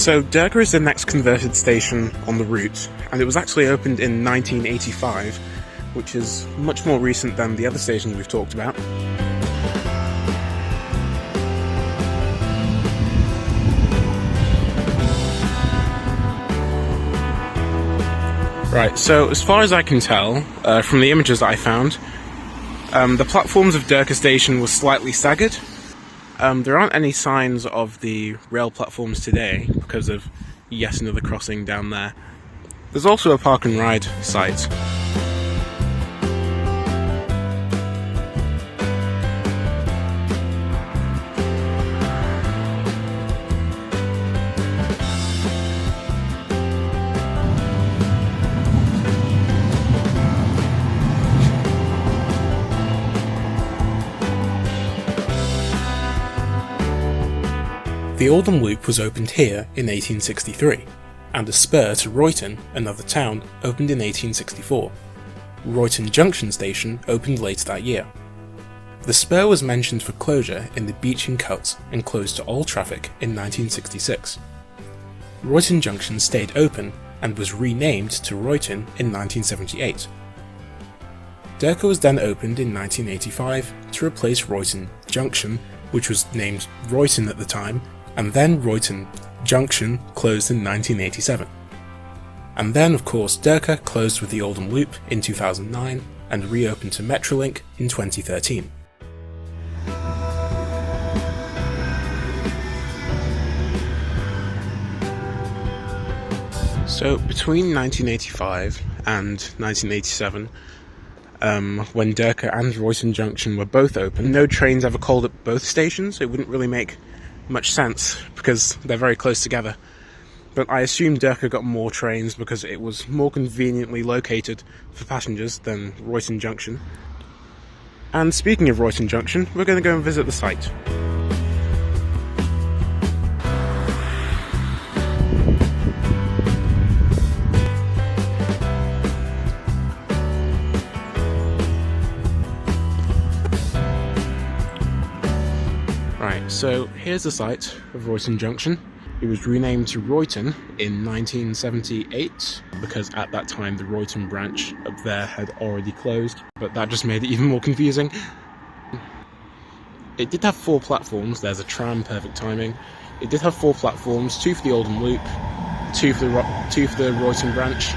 So Derker is the next converted station on the route, and it was actually opened in 1985, which is much more recent than the other stations we've talked about. Right, so as far as I can tell, from the images that I found, the platforms of Derker station were slightly staggered. There aren't any signs of the rail platforms today because of yet another crossing down there. There's also a park and ride site. The Oldham Loop was opened here in 1863, and a spur to Royton, another town, opened in 1864. Royton Junction station opened later that year. The spur was mentioned for closure in the Beeching Cut and closed to all traffic in 1966. Royton Junction stayed open and was renamed to Royton in 1978. Derker was then opened in 1985 to replace Royton Junction, which was named Royton at the time, and then Royton Junction closed in 1987. And then, of course, Derker closed with the Oldham Loop in 2009 and reopened to Metrolink in 2013. So, between 1985 and 1987, when Derker and Royton Junction were both open, no trains ever called at both stations. It wouldn't really make much sense because they're very close together. But I assume Derker got more trains because it was more conveniently located for passengers than Royton Junction. And speaking of Royton Junction, we're going to go and visit the site. Right, so here's the site of Royton Junction. It was renamed to Royton in 1978 because at that time the Royton branch up there had already closed, but that just made it even more confusing. It did have 4 platforms. There's a tram, perfect timing. It did have 4 platforms, 2 for the Oldham Loop, 2 for the Royton branch.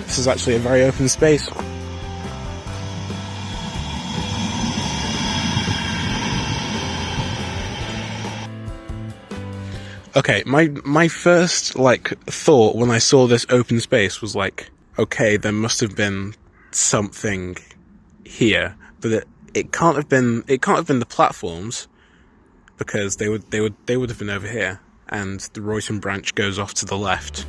This is actually a very open space. Okay, my first thought when I saw this open space was okay, there must have been something here, but it can't have been the platforms because they would have been over here, and the Royton branch goes off to the left.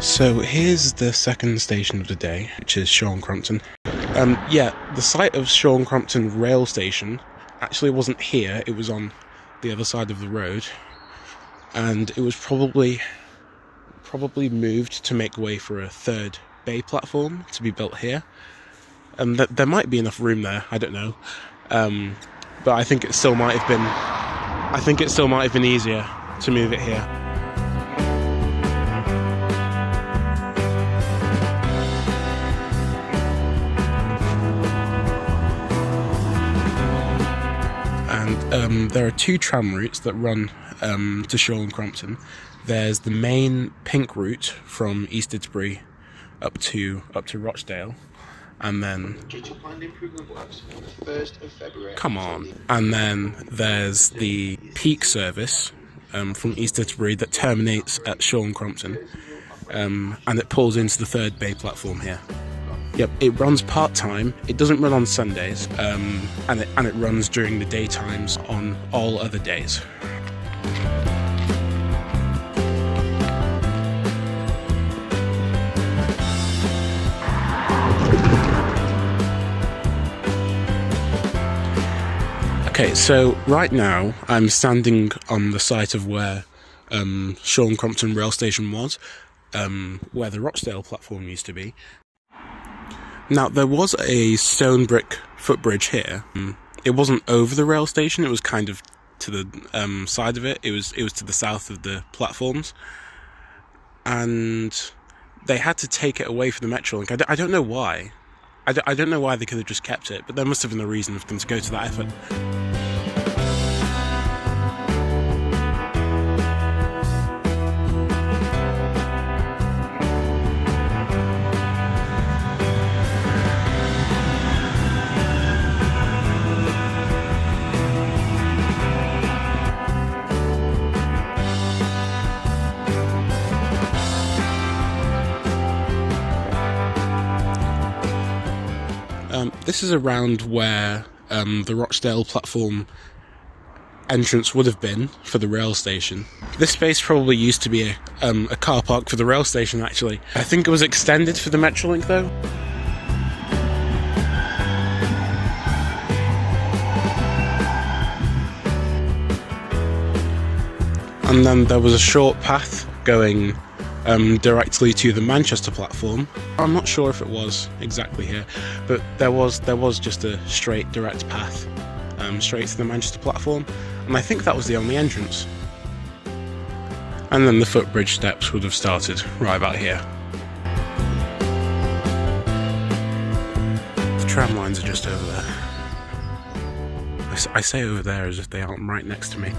So here's the second station of the day, which is Crompton. The site of Crompton rail station actually wasn't here, it was on the other side of the road, and it was probably moved to make way for a third bay platform to be built here. And there might be enough room there, I don't know, but I think it still might have been easier to move it here. there are two tram routes that run to Shore and Crompton. There's the main pink route from East Didsbury up to Rochdale, and then come on, and then there's the peak service from East Didsbury that terminates at Shore and Crompton, and it pulls into the third bay platform here. Yep, it runs part-time, it doesn't run on Sundays, and it runs during the daytimes on all other days. Okay, so right now I'm standing on the site of where Shore and Crompton rail station was, where the Rochdale platform used to be. Now, there was a stone brick footbridge here. It wasn't over the rail station, it was kind of to the side of it. It was to the south of the platforms. And they had to take it away from the Metrolink. I don't know why. I don't know why they could have just kept it, but there must have been a reason for them to go to that effort. This is around where the Rochdale platform entrance would have been for the rail station. This space probably used to be a car park for the rail station, actually. I think it was extended for the Metrolink, though. And then there was a short path going directly to the Manchester platform. I'm not sure if it was exactly here, but there was just a straight direct path straight to the Manchester platform, and I think that was the only entrance. And then the footbridge steps would have started right about here. The tram lines are just over there. I say over there as if they aren't right next to me.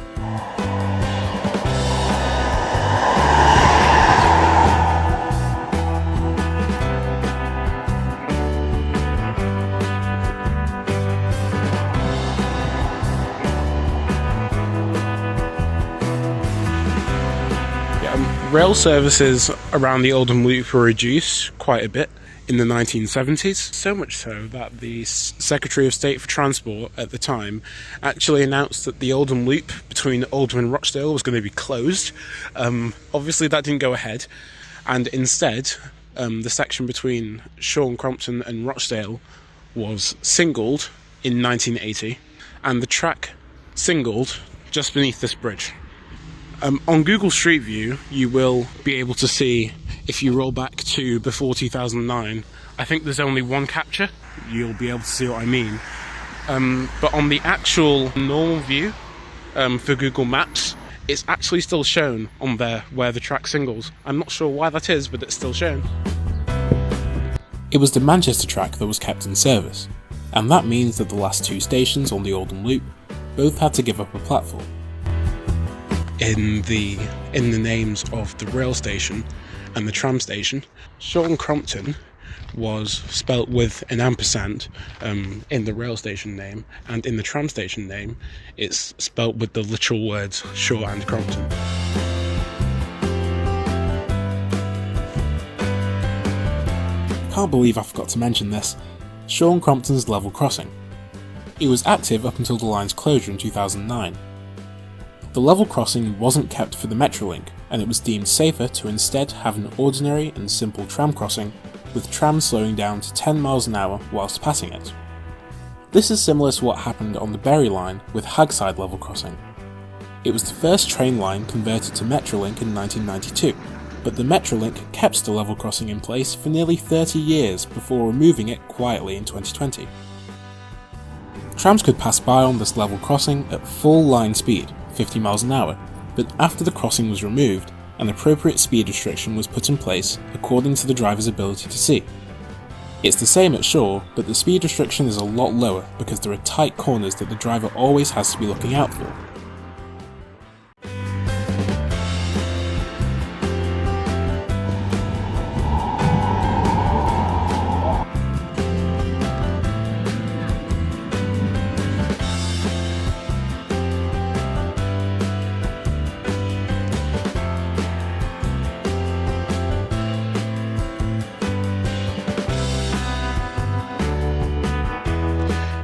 Rail services around the Oldham Loop were reduced quite a bit in the 1970s, so much so that the Secretary of State for Transport at the time actually announced that the Oldham Loop between Oldham and Rochdale was going to be closed. Obviously that didn't go ahead, and instead the section between Shore and Crompton and Rochdale was singled in 1980, and the track singled just beneath this bridge. On Google Street View, you will be able to see, if you roll back to before 2009, I think there's only one capture. You'll be able to see what I mean. But on the actual normal view for Google Maps, it's actually still shown on there where the track singles. I'm not sure why that is, but it's still shown. It was the Manchester track that was kept in service, and that means that the last two stations on the Oldham Loop both had to give up a platform. In the names of the rail station and the tram station, Shore and Crompton was spelt with an ampersand in the rail station name, and in the tram station name it's spelt with the literal words Shore and Crompton. Can't believe I forgot to mention this. Shore and Crompton's level crossing. It was active up until the line's closure in 2009. The level crossing wasn't kept for the Metrolink, and it was deemed safer to instead have an ordinary and simple tram crossing, with trams slowing down to 10 miles an hour whilst passing it. This is similar to what happened on the Bury line with Hagside level crossing. It was the first train line converted to Metrolink in 1992, but the Metrolink kept the level crossing in place for nearly 30 years before removing it quietly in 2020. Trams could pass by on this level crossing at full line speed, 50 miles an hour, but after the crossing was removed, an appropriate speed restriction was put in place according to the driver's ability to see. It's the same at Shore, but the speed restriction is a lot lower because there are tight corners that the driver always has to be looking out for.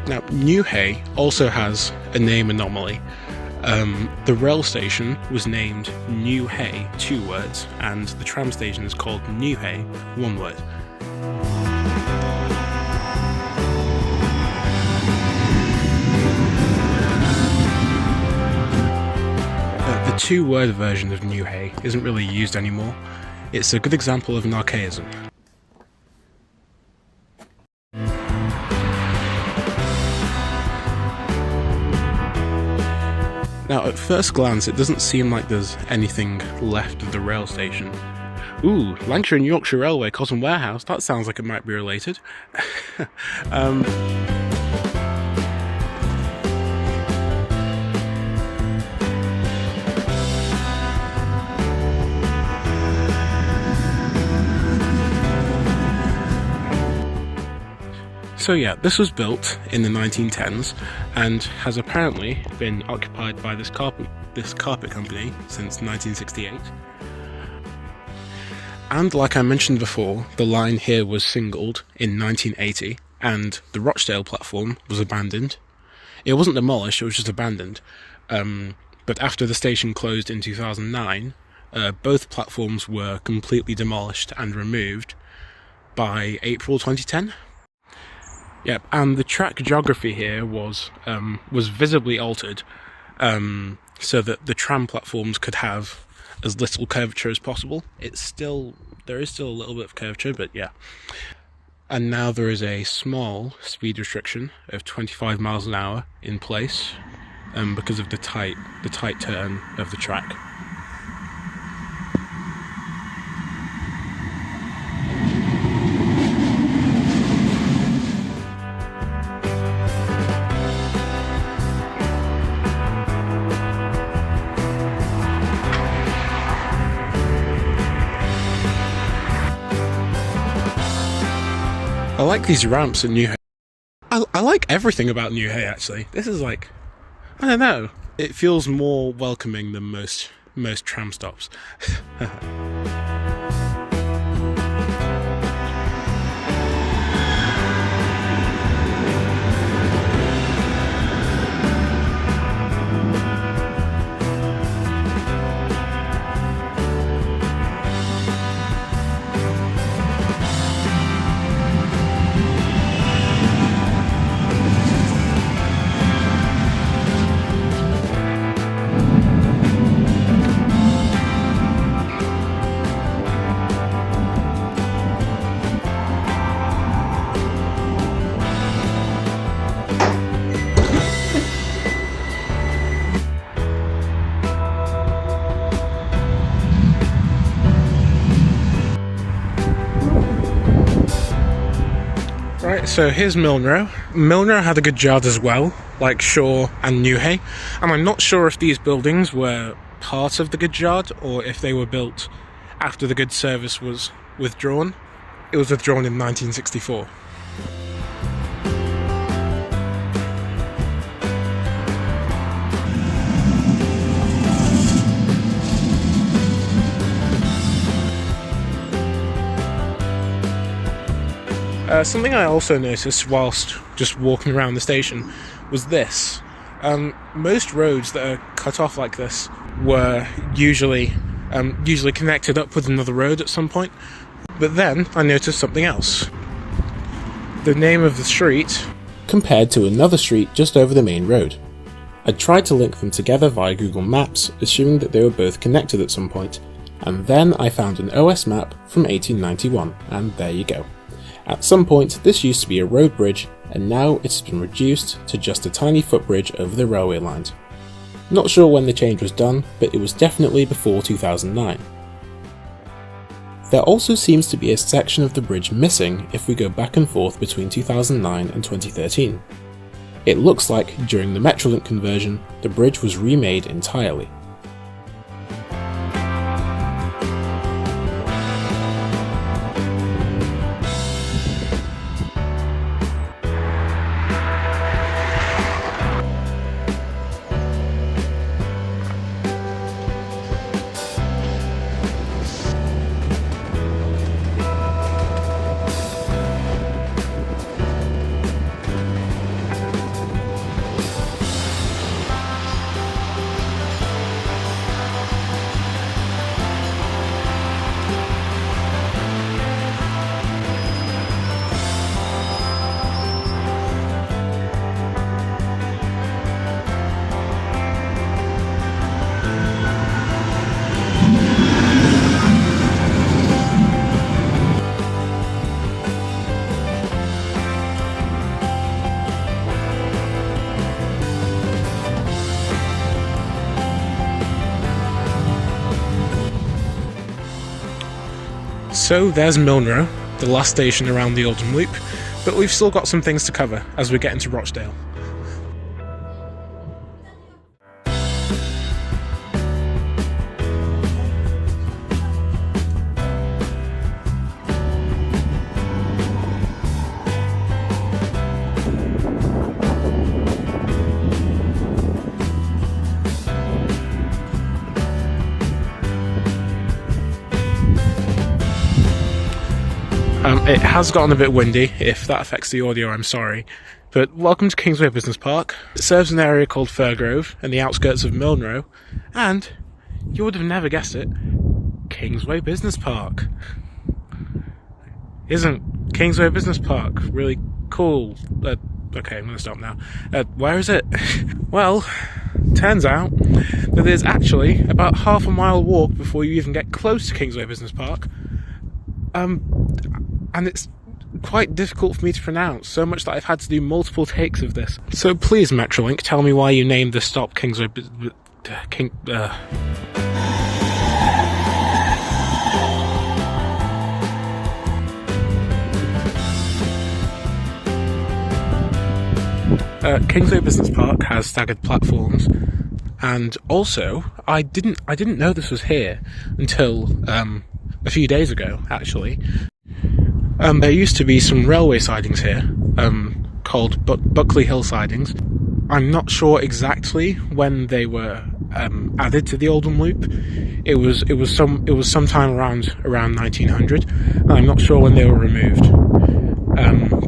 Now, Newhey also has a name anomaly. The rail station was named Newhey, 2 words, and the tram station is called Newhey, 1 word. The 2-word version of Newhey isn't really used anymore. It's a good example of an archaism. Now, at first glance, it doesn't seem like there's anything left of the rail station. Ooh, Lancashire and Yorkshire Railway Cotton Warehouse, that sounds like it might be related. So yeah, this was built in the 1910s and has apparently been occupied by this carpet company since 1968. And like I mentioned before, the line here was singled in 1980 and the Rochdale platform was abandoned. It wasn't demolished, it was just abandoned. But after the station closed in 2009, both platforms were completely demolished and removed by April 2010. Yep, and the track geography here was visibly altered, so that the tram platforms could have as little curvature as possible. There is still a little bit of curvature, but yeah. And now there is a small speed restriction of 25 miles an hour in place, because of the tight turn of the track. I like these ramps at Newhey. I like everything about Newhey, actually. This is like, I don't know, it feels more welcoming than most tram stops. Right, so here's Milnrow. Milnrow had a good yard as well, like Shore and Newhey, and I'm not sure if these buildings were part of the goods yard or if they were built after the goods service was withdrawn. It was withdrawn in 1964. Something I also noticed whilst just walking around the station was this. Most roads that are cut off like this were usually connected up with another road at some point, but then I noticed something else. The name of the street compared to another street just over the main road. I tried to link them together via Google Maps, assuming that they were both connected at some point, and then I found an OS map from 1891, and there you go. At some point, this used to be a road bridge, and now it has been reduced to just a tiny footbridge over the railway lines. Not sure when the change was done, but it was definitely before 2009. There also seems to be a section of the bridge missing if we go back and forth between 2009 and 2013. It looks like during the Metrolink conversion, the bridge was remade entirely. So there's Milnrow, the last station around the Oldham Loop, but we've still got some things to cover as we get into Rochdale. It has gotten a bit windy. If that affects the audio, I'm sorry. But welcome to Kingsway Business Park. It serves an area called Firgrove and the outskirts of Milnrow. And, you would have never guessed it, Kingsway Business Park. Isn't Kingsway Business Park really cool? Okay, I'm going to stop now. Where is it? Well, turns out that there's actually about half a mile walk before you even get close to Kingsway Business Park. And it's quite difficult for me to pronounce, so much that I've had to do multiple takes of this. So please, Metrolink, tell me why you named the stop Kingsway Kingsway Business Park has staggered platforms, and also I didn't know this was here until a few days ago, actually. There used to be some railway sidings here, called Buckley Hill Sidings. I'm not sure exactly when they were added to the Oldham Loop. It was sometime around 1900, and I'm not sure when they were removed.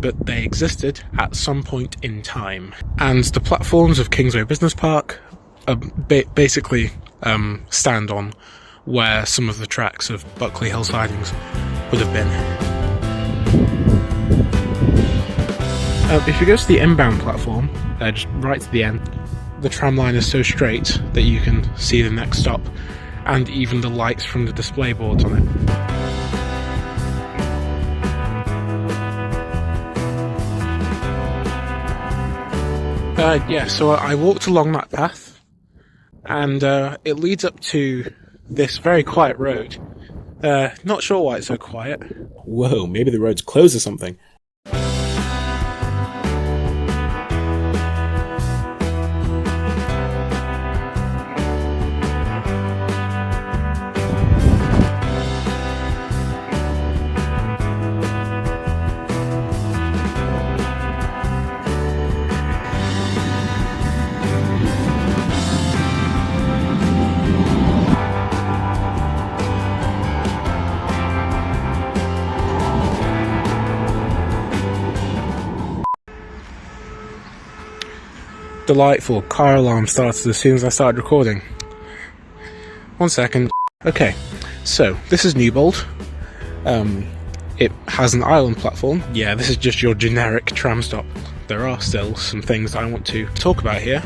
But they existed at some point in time. And the platforms of Kingsway Business Park basically stand on where some of the tracks of Buckley Hill Sidings would have been. If you go to the inbound platform, just right to the end, the tram line is so straight that you can see the next stop, and even the lights from the display boards on it. Yeah, so I walked along that path, and it leads up to this very quiet road. Not sure why it's so quiet. Whoa, maybe the road's closed or something. Delightful. Car alarm started as soon as I started recording. 1 second. Okay, so this is Newbold. It has an island platform. Yeah, this is just your generic tram stop. There are still some things I want to talk about here.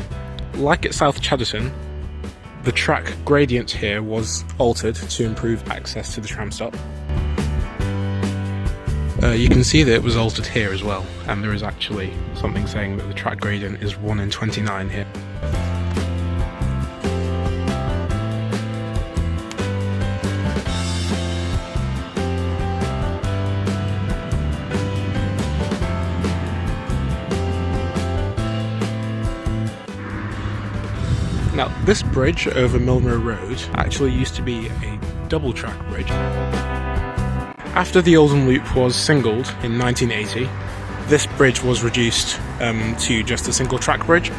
Like at South Chadderton, the track gradient here was altered to improve access to the tram stop. You can see that it was altered here as well, and there is actually something saying that the track gradient is 1 in 29 here. Now, this bridge over Milnrow Road actually used to be a double track bridge. After the Oldham Loop was singled in 1980, this bridge was reduced to just a single track bridge,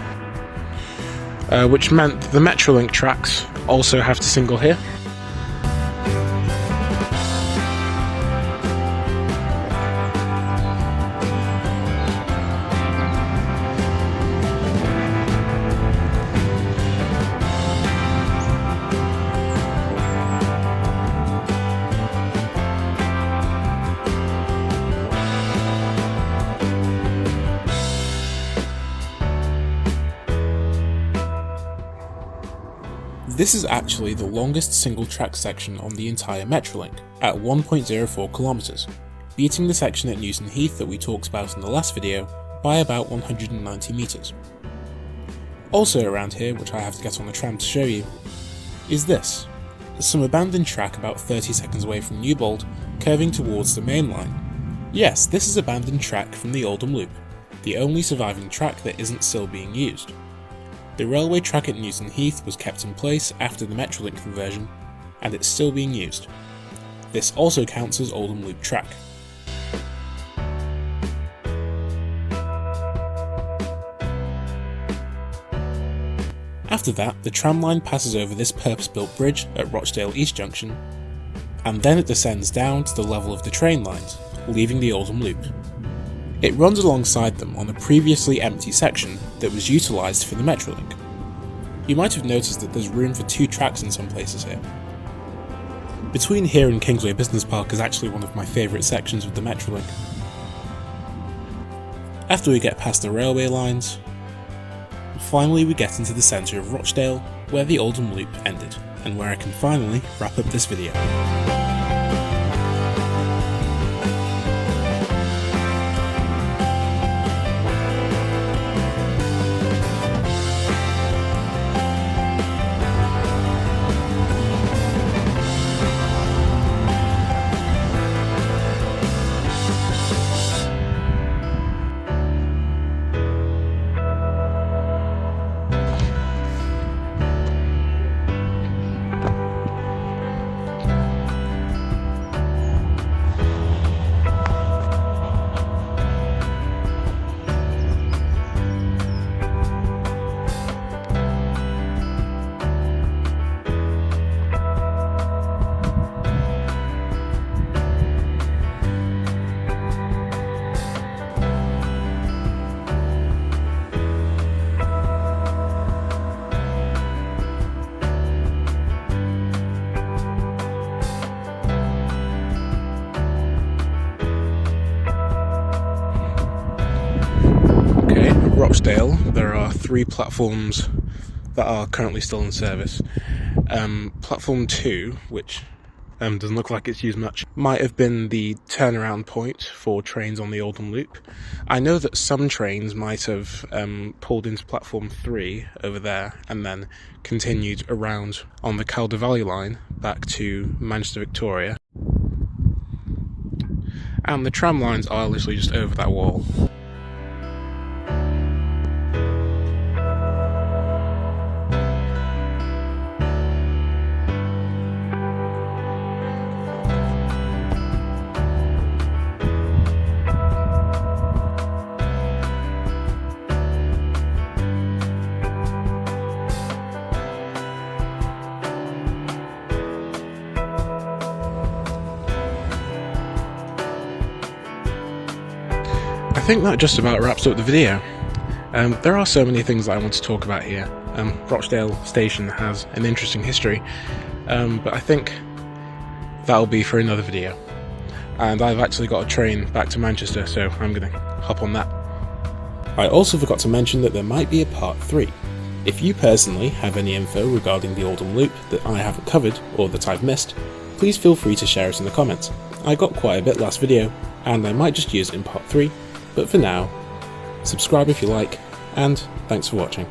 which meant the Metrolink tracks also have to single here. This is actually the longest single track section on the entire Metrolink, at 1.04 kilometers, beating the section at Newton Heath that we talked about in the last video by about 190 meters. Also around here, which I have to get on the tram to show you, is this, some abandoned track about 30 seconds away from Newbold, curving towards the main line. Yes, this is abandoned track from the Oldham Loop, the only surviving track that isn't still being used. The railway track at Newton Heath was kept in place after the Metrolink conversion, and it's still being used. This also counts as Oldham Loop track. After that, the tram line passes over this purpose-built bridge at Rochdale East Junction, and then it descends down to the level of the train lines, leaving the Oldham Loop. It runs alongside them on a previously empty section that was utilised for the Metrolink. You might have noticed that there's room for 2 tracks in some places here. Between here and Kingsway Business Park is actually one of my favourite sections of the Metrolink. After we get past the railway lines, finally we get into the centre of Rochdale, where the Oldham Loop ended, and where I can finally wrap up this video. Rochdale, there are 3 platforms that are currently still in service. Platform 2, which doesn't look like it's used much, might have been the turnaround point for trains on the Oldham Loop. I know that some trains might have pulled into platform 3 over there and then continued around on the Calder Valley line back to Manchester Victoria. And the tram lines are literally just over that wall. I think that just about wraps up the video. There are so many things that I want to talk about here. Rochdale Station has an interesting history, but I think that'll be for another video. And I've actually got a train back to Manchester, so I'm going to hop on that. I also forgot to mention that there might be a part 3. If you personally have any info regarding the Oldham Loop that I haven't covered or that I've missed, please feel free to share it in the comments. I got quite a bit last video, and I might just use it in part 3. But for now, subscribe if you like, and thanks for watching.